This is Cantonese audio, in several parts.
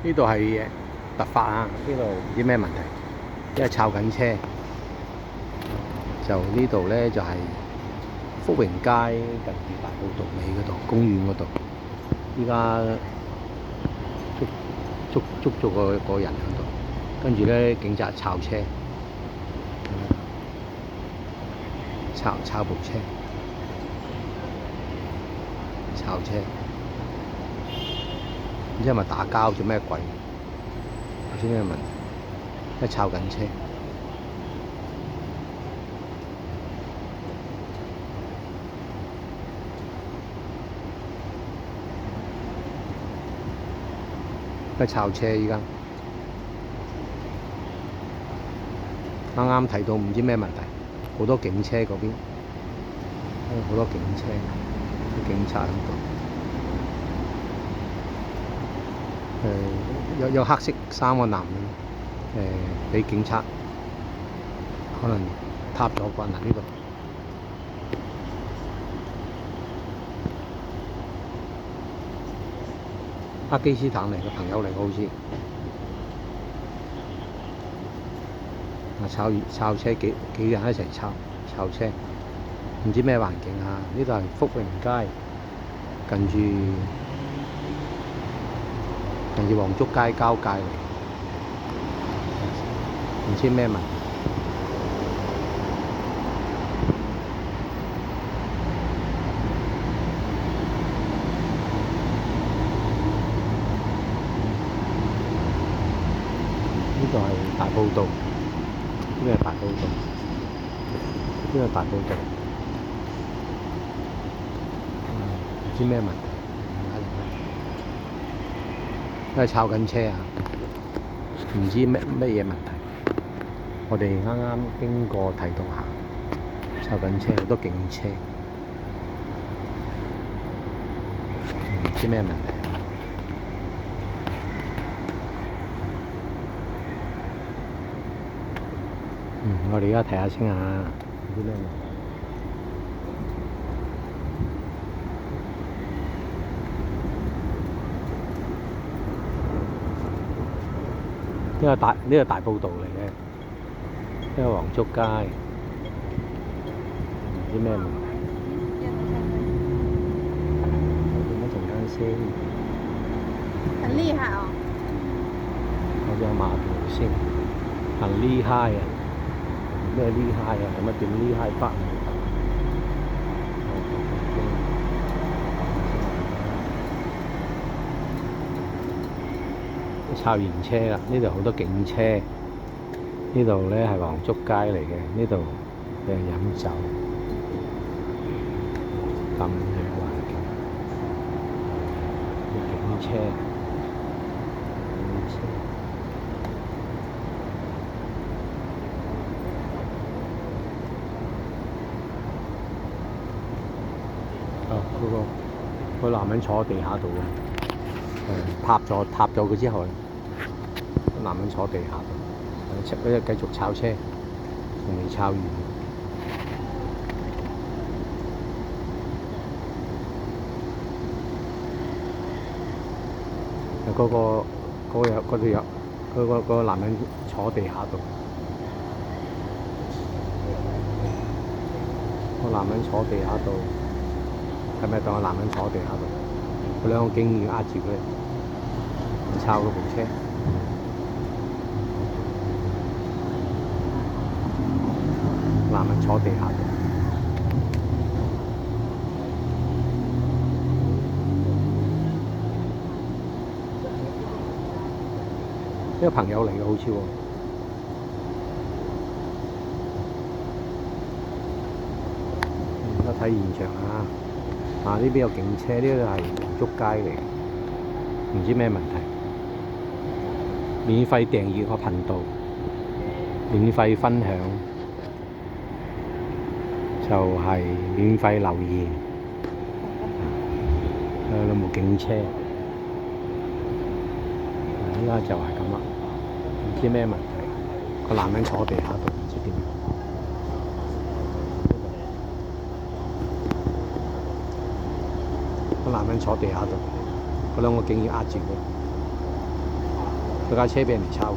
呢度係突發啊！呢度唔知咩問題，因為抄緊車。就呢度咧就係福榮街近住大埔道尾嗰度公園嗰度，依家捉咗個人喺度，跟住咧警察抄車，抄部車，抄車，唔知係咪打交做咩鬼？唔知咩問題，因為抄緊車。喺抄車依家，啱啱睇到唔知咩問題，好多警車嗰邊，好多警車，啲警察喺度。有黑色衫嘅男人，俾警察可能撻咗棍啊！呢度巴基斯坦嚟嘅朋友嚟，好似抄車幾人一齊抄車，唔知咩環境啊？呢度係福榮街，近住黃竹街交界嚟，唔知咩問題。呢度係大埔道，呢個係大埔道，呢個係大埔道，唔知咩問題，因為抄緊車啊，唔知乜嘢問題。我哋啱啱經過睇到下，抄緊車好多警車，唔知咩問題。我哋而家睇下先啊，唔知咩問題。呢個大埔道嚟嘅，呢個黃竹街，唔知咩問題。我點解陣間先？很厲害哦！我有馬路先，很厲害啊！咩厲害啊？有乜點厲害法？抄完車啦，呢度好多警車。呢度咧係黃竹街嚟嘅，呢度俾人飲酒，咁嘅環境，啲警車。個男人坐喺地下度嘅，撻咗佢之後，個男人坐地下度，佢繼續抄車，仲未抄完。個男人坐地下度，個男人坐地下度。係咪當個男人坐地下度？佢兩個警員壓住佢，抄嗰部車。男人坐地下度。呢個朋友嚟嘅好似喎。而家睇現場啊！呢邊有警車，呢個係黃竹街嚟，唔知咩問題。免費訂閱個頻道，免費分享，就係免費留言。有兩部警車，依家就係咁啦，唔知咩問題。個男人坐地下度，唔知點樣。個男人坐地下度，嗰兩個警員壓住佢。佢架車俾人哋抄緊。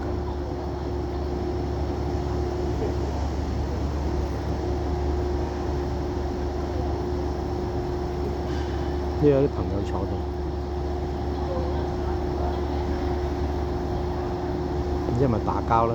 呢有啲朋友坐度，唔知係咪打交啦？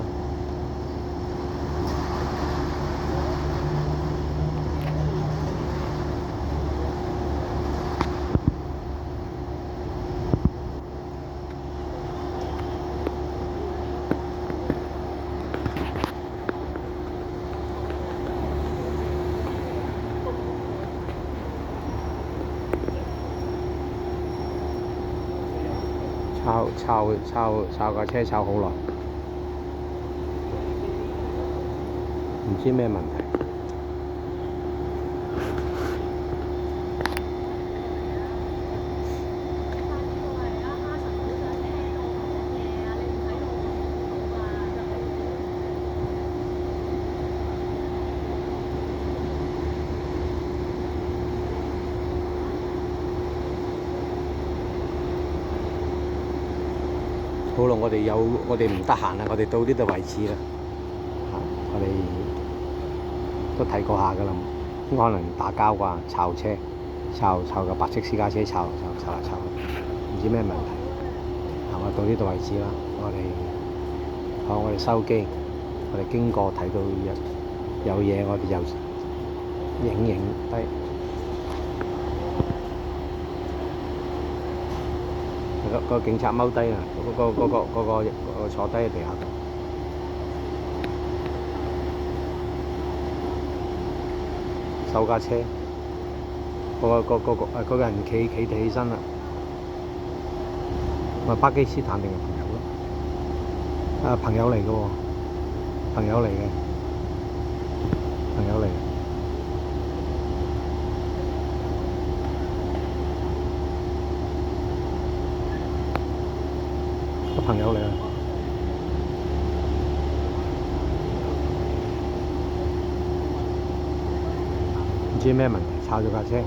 抄架車抄好耐，唔知咩問題。好啦，我哋唔得閒啦，我哋到呢度為止啦。我哋都睇過下噶啦，咁可能打交啩，炒車，炒個白色私家車，炒嚟炒去，唔知咩問題。我到呢度為止啦，我哋收機，我哋經過睇到有嘢，我哋就影低。個警察踎低啊！個坐低喺地下度。收架車，個人企起身啦。咪巴基斯坦定係朋友咯？朋友嚟嘅喎，朋友嚟嘅。朋友嚟啊！唔知咩問題，炒咗架車，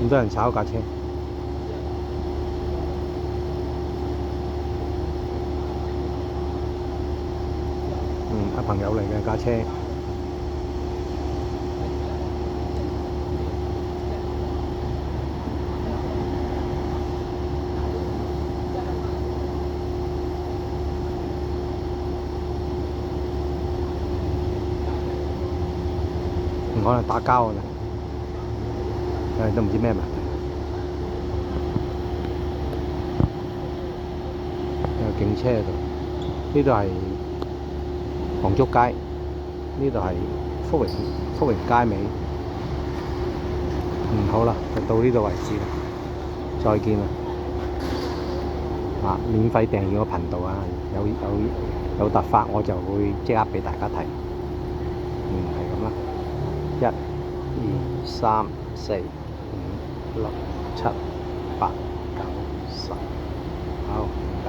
咁多人炒架車。朋友嚟嘅架車。可能打交啊！都唔知咩問題。有警車喺度，呢度係黃竹街，呢度係福榮街尾。好啦，就到呢度為止啦，再見啦！免費訂閱個頻道啊，有突發我就會即刻俾大家睇。係咁啦。1、2、3、4、5、6、7、8、9、10，好，停低。